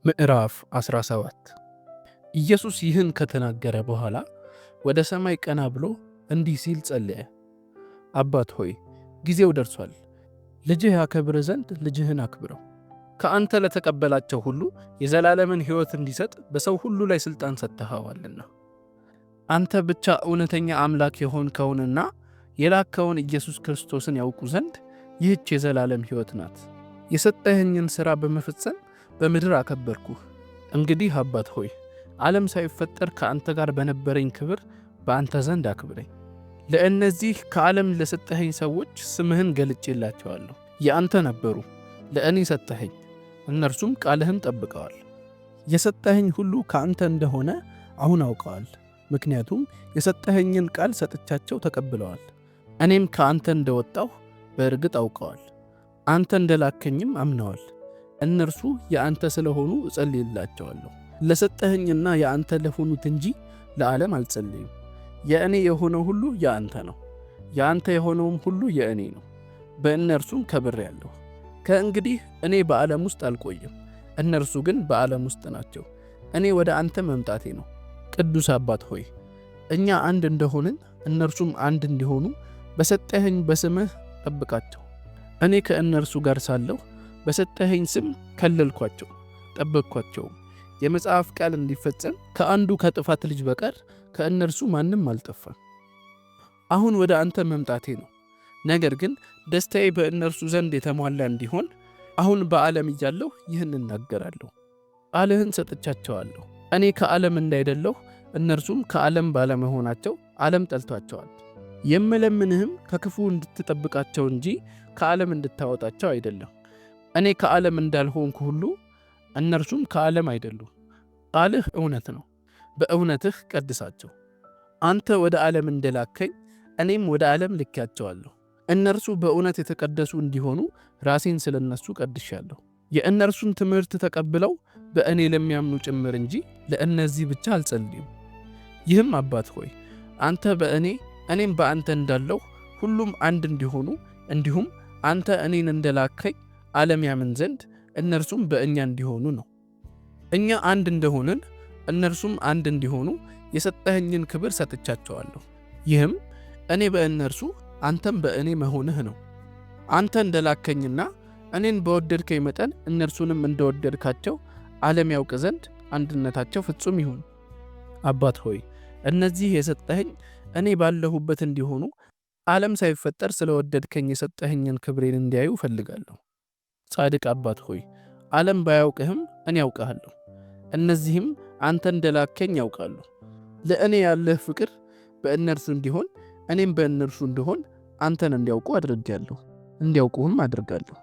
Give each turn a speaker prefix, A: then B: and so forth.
A: ምዕራፍ 17 ኢየሱስ ይህን ከተናገረ በኋላ ወደ ሰማይ ቀና ብሎ እንዲህ ሲል ጸለየ። አባት ሆይ ጊዜው ደርሷል። ልጅህ ያከብርህ ዘንድ ልጅህን አክብረው። ከአንተ ለተቀበላቸው ሁሉ የዘላለምን ሕይወት እንዲሰጥ በሰው ሁሉ ላይ ሥልጣን ሰጥተኸዋልና። አንተ ብቻ እውነተኛ አምላክ የሆንከውንና የላከውን ኢየሱስ ክርስቶስን ያውቁ ዘንድ ይህች የዘላለም ሕይወት ናት። የሰጠኸኝን ሥራ በመፈጸም በምድር አከበርኩህ። እንግዲህ አባት ሆይ ዓለም ሳይፈጠር ከአንተ ጋር በነበረኝ ክብር በአንተ ዘንድ አክብረኝ። ለእነዚህ ከዓለም ለሰጠኸኝ ሰዎች ስምህን ገልጬላቸዋለሁ። የአንተ ነበሩ፣ ለእኔ ሰጠኸኝ፣ እነርሱም ቃልህን ጠብቀዋል። የሰጠኸኝ ሁሉ ከአንተ እንደሆነ አሁን አውቀዋል፣ ምክንያቱም የሰጠኸኝን ቃል ሰጥቻቸው ተቀብለዋል። እኔም ከአንተ እንደወጣሁ በእርግጥ አውቀዋል፣ አንተ እንደላከኝም አምነዋል። እነርሱ የአንተ ስለሆኑ እጸልይላቸዋለሁ። ለሰጠኸኝና የአንተ ለሆኑት እንጂ ለዓለም አልጸልይም። የእኔ የሆነው ሁሉ የአንተ ነው፣ የአንተ የሆነውም ሁሉ የእኔ ነው። በእነርሱም ከብሬአለሁ። ከእንግዲህ እኔ በዓለም ውስጥ አልቆይም፣ እነርሱ ግን በዓለም ውስጥ ናቸው። እኔ ወደ አንተ መምጣቴ ነው። ቅዱስ አባት ሆይ እኛ አንድ እንደሆንን እነርሱም አንድ እንዲሆኑ በሰጠኸኝ በስምህ ጠብቃቸው። እኔ ከእነርሱ ጋር ሳለሁ በሰጠኸኝ ስም ከለልኳቸው፣ ጠበቅኳቸውም። የመጽሐፍ ቃል እንዲፈጸም ከአንዱ ከጥፋት ልጅ በቀር ከእነርሱ ማንም አልጠፋም። አሁን ወደ አንተ መምጣቴ ነው። ነገር ግን ደስታዬ በእነርሱ ዘንድ የተሟላ እንዲሆን አሁን በዓለም እያለሁ ይህን እናገራለሁ። ቃልህን ሰጥቻቸዋለሁ። እኔ ከዓለም እንዳይደለሁ እነርሱም ከዓለም ባለመሆናቸው ዓለም ጠልቷቸዋል። የምለምንህም ከክፉ እንድትጠብቃቸው እንጂ ከዓለም እንድታወጣቸው አይደለም። እኔ ከዓለም እንዳልሆንኩ ሁሉ እነርሱም ከዓለም አይደሉም። ቃልህ እውነት ነው፣ በእውነትህ ቀድሳቸው። አንተ ወደ ዓለም እንደላከኝ እኔም ወደ ዓለም ልኬያቸዋለሁ። እነርሱ በእውነት የተቀደሱ እንዲሆኑ ራሴን ስለ እነሱ ቀድሻለሁ። የእነርሱን ትምህርት ተቀብለው በእኔ ለሚያምኑ ጭምር እንጂ ለእነዚህ ብቻ አልጸልይም። ይህም አባት ሆይ አንተ በእኔ እኔም በአንተ እንዳለሁ ሁሉም አንድ እንዲሆኑ እንዲሁም አንተ እኔን እንደላከኝ ዓለም ያምን ዘንድ እነርሱም በእኛ እንዲሆኑ ነው። እኛ አንድ እንደሆንን እነርሱም አንድ እንዲሆኑ የሰጠኸኝን ክብር ሰጥቻቸዋለሁ። ይህም እኔ በእነርሱ አንተም በእኔ መሆንህ ነው። አንተ እንደላከኝና እኔን በወደድከኝ መጠን እነርሱንም እንደወደድካቸው ዓለም ያውቅ ዘንድ አንድነታቸው ፍጹም ይሁን። አባት ሆይ እነዚህ የሰጠኸኝ እኔ ባለሁበት እንዲሆኑ ዓለም ሳይፈጠር ስለወደድከኝ የሰጠኸኝን ክብሬን እንዲያዩ እፈልጋለሁ። ጻድቅ አባት ሆይ ዓለም ባያውቅህም እኔ ያውቅሃለሁ፣ እነዚህም አንተ እንደላከኝ ያውቃሉ። ለእኔ ያለህ ፍቅር በእነርሱ እንዲሆን እኔም በእነርሱ እንድሆን አንተን እንዲያውቁ አድርጌአለሁ፣ እንዲያውቁህም አድርጋለሁ።